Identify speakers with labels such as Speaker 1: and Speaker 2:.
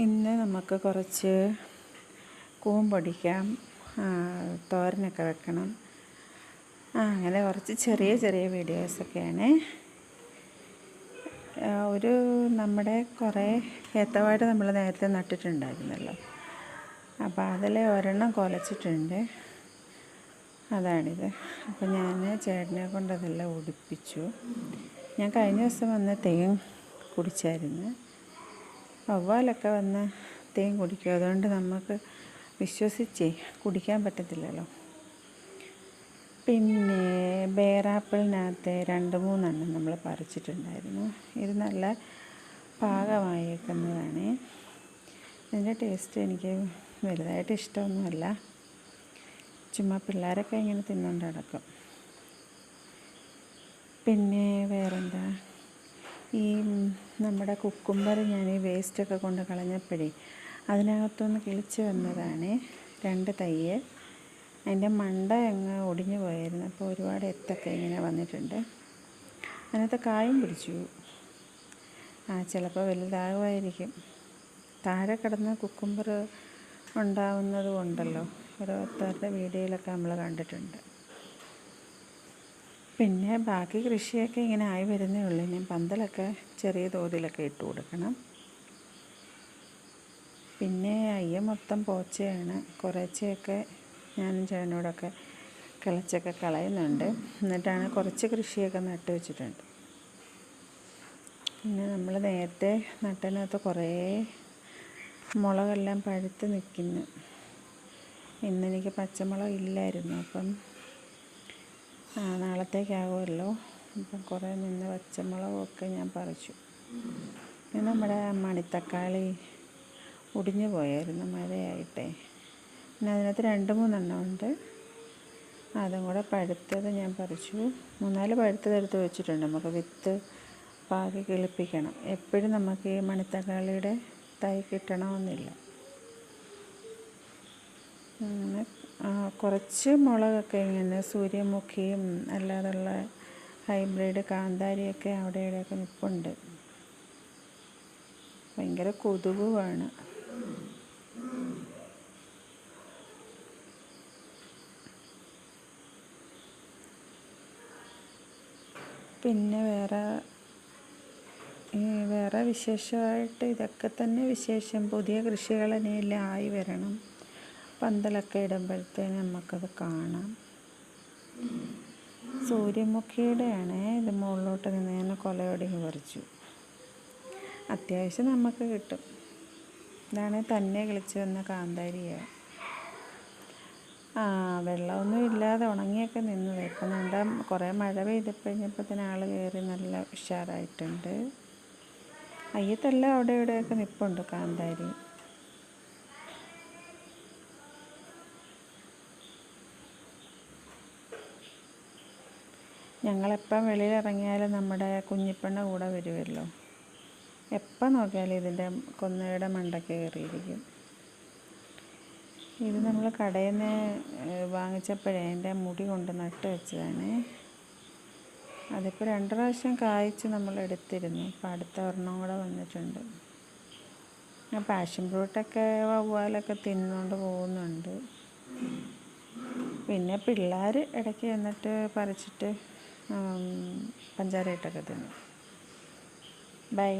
Speaker 1: ഇന്ന് നമുക്ക് കുറച്ച് കൂമ്പൊടിക്കാം, തോരനൊക്കെ വെക്കണം. അങ്ങനെ കുറച്ച് ചെറിയ ചെറിയ വീഡിയോസൊക്കെയാണ്. നമ്മുടെ കുറേ ഏത്തവാഴ നമ്മൾ നേരത്തെ നട്ടിട്ടുണ്ടായിരുന്നല്ലോ. അപ്പോൾ അതിൽ ഒരെണ്ണം കുലച്ചിട്ടുണ്ട്. അതാണിത്. അപ്പോൾ ഞാൻ ചേട്ടനെ കൊണ്ട് അതെല്ലാം ഒടിപ്പിച്ചു. ഞാൻ കഴിഞ്ഞ ദിവസം വന്ന് തേൻ കുടിച്ചായിരുന്നു. വവ്വാലൊക്കെ വന്ന് തേൻ കുടിക്കും. അതുകൊണ്ട് നമുക്ക് വിശ്വസിച്ച് കുടിക്കാൻ പറ്റത്തില്ലല്ലോ. പിന്നെ ബേറാപ്പിളിനകത്ത് 2-3 നമ്മൾ പറിച്ചിട്ടുണ്ടായിരുന്നു. ഇത് നല്ല പാകമായേക്കുന്നതാണ്. ഇതിൻ്റെ ടേസ്റ്റ് എനിക്ക് വലുതായിട്ട് ഇഷ്ടമൊന്നുമല്ല. ചുമ്മാ പിള്ളേരൊക്കെ ഇങ്ങനെ തിന്നുകൊണ്ട് നടക്കും. പിന്നെ വേറെന്താ, ഈ നമ്മുടെ കുക്കുംബർ ഞാൻ ഈ വേസ്റ്റൊക്കെ കൊണ്ട് കളഞ്ഞപ്പോഴേ അതിനകത്തൊന്ന് കിളിച്ച് വന്നതാണ് 2 തൈ. അതിൻ്റെ മണ്ട അങ്ങ് ഒടിഞ്ഞു പോയായിരുന്നു. അപ്പോൾ ഒരുപാട് എത്തൊക്കെ ഇങ്ങനെ വന്നിട്ടുണ്ട്. അതിനകത്ത് കായും പിടിച്ചു. ചിലപ്പോൾ വലുതാകുമായിരിക്കും. താഴെ കിടന്ന് കുക്കുംബർ ഉണ്ടാവുന്നത് കൊണ്ടല്ലോ ഓരോരുത്തരുടെ വീഡിയോയിലൊക്കെ നമ്മൾ കണ്ടിട്ടുണ്ട്. പിന്നെ ബാക്കി കൃഷിയൊക്കെ ഇങ്ങനെ ആയി വരുന്നേ ഉള്ളൂ. ഇനി പന്തലൊക്കെ ചെറിയ തോതിലൊക്കെ ഇട്ട് കൊടുക്കണം. പിന്നെ അയ്യ മൊത്തം പോച്ചയാണ്. കുറച്ചൊക്കെ ഞാനും ചേട്ടനോടൊക്കെ കിളച്ചൊക്കെ കളയുന്നുണ്ട്. എന്നിട്ടാണ് കുറച്ച് കൃഷിയൊക്കെ നട്ട് വെച്ചിട്ടുണ്ട്. പിന്നെ നമ്മൾ നേരത്തെ നട്ടതിനകത്ത് കുറേ മുളകെല്ലാം പഴുത്ത് നിൽക്കുന്നു. ഇന്നെനിക്ക് പച്ചമുളക് ഇല്ലായിരുന്നു. അപ്പം നാളത്തേക്കാകുമല്ലോ. അപ്പം കുറേ നിന്ന് പച്ചമുളകൊക്കെ ഞാൻ പറിച്ചു. പിന്നെ നമ്മുടെ മണിത്തക്കാളി ഒടിഞ്ഞു പോയായിരുന്നു മഴയായിട്ടേ. പിന്നെ അതിനകത്ത് 2-3 ഉണ്ട്. അതും കൂടെ പഴുത്തത് ഞാൻ പറിച്ചു. 3-4 പഴുത്തതെടുത്ത് വെച്ചിട്ടുണ്ട്. നമുക്ക് വിത്ത് പാകി കിളിപ്പിക്കണം. എപ്പോഴും നമുക്ക് ഈ മണിത്തക്കാളിയുടെ തൈ കിട്ടണമെന്നില്ല. അങ്ങനെ കുറച്ച് മുളകൊക്കെ ഇങ്ങനെ സൂര്യമുഖിയും അല്ലാതുള്ള ഹൈബ്രിഡ് കാന്താരിയൊക്കെ അവിടെ ഇവിടെയൊക്കെ നിൽപ്പുണ്ട്. ഭയങ്കര കൊതുകുമാണ്. പിന്നെ വേറെ വിശേഷമായിട്ട് ഇതൊക്കെ തന്നെ വിശേഷം. പുതിയ കൃഷികളെല്ലാം ആയി വരണം. പന്തലൊക്കെ ഇടുമ്പോഴത്തേന് നമുക്കത് കാണാം. സൂര്യമുഖിയുടെയാണ് ഇത്. മുകളിലോട്ട് നിന്ന് തന്നെ കൊലയൊടിഞ്ഞ് പറിച്ചു. അത്യാവശ്യം നമുക്ക് കിട്ടും. ഇതാണ് തന്നെ കിളിച്ച് വന്ന കാന്താരിയാണ്. വെള്ളമൊന്നും ഇല്ലാതെ ഉണങ്ങിയൊക്കെ നിന്നത്. ഇപ്പം കുറേ മഴ പെയ്തപ്പോഴത്തേന് ആൾ കയറി നല്ല ഉഷാറായിട്ടുണ്ട്. അയ്യത്തെല്ലാം അവിടെ ഇവിടെയൊക്കെ നിൽപ്പുണ്ട് കാന്താരി. ഞങ്ങളെപ്പം വെളിയിലിറങ്ങിയാലും നമ്മുടെ കുഞ്ഞിപ്പെണ്ണ കൂടെ വരുമല്ലോ. എപ്പം നോക്കിയാലും ഇതിൻ്റെ കൊന്നയുടെ മണ്ടയ്ക്ക് കയറിയിരിക്കും. ഇത് നമ്മൾ കടയിൽ നിന്ന് വാങ്ങിച്ചപ്പോഴേ എൻ്റെ മുടി കൊണ്ട് നട്ട് വെച്ചതാണ്. അതിപ്പോൾ 2 പ്രാവശ്യം കായ്ച്ച് നമ്മൾ എടുത്തിരുന്നു. ഇപ്പോൾ അടുത്ത ഒരെണ്ണം കൂടെ വന്നിട്ടുണ്ട്. പാഷൻ ഫ്രൂട്ടൊക്കെ വവ്വാലൊക്കെ തിന്നുകൊണ്ട് പോകുന്നുണ്ട്. പിന്നെ പിള്ളേർ ഇടയ്ക്ക് എന്നിട്ട് പറിച്ചിട്ട് പഞ്ചാര ഇട്ടൊക്കെ തിന്നും. ബൈ.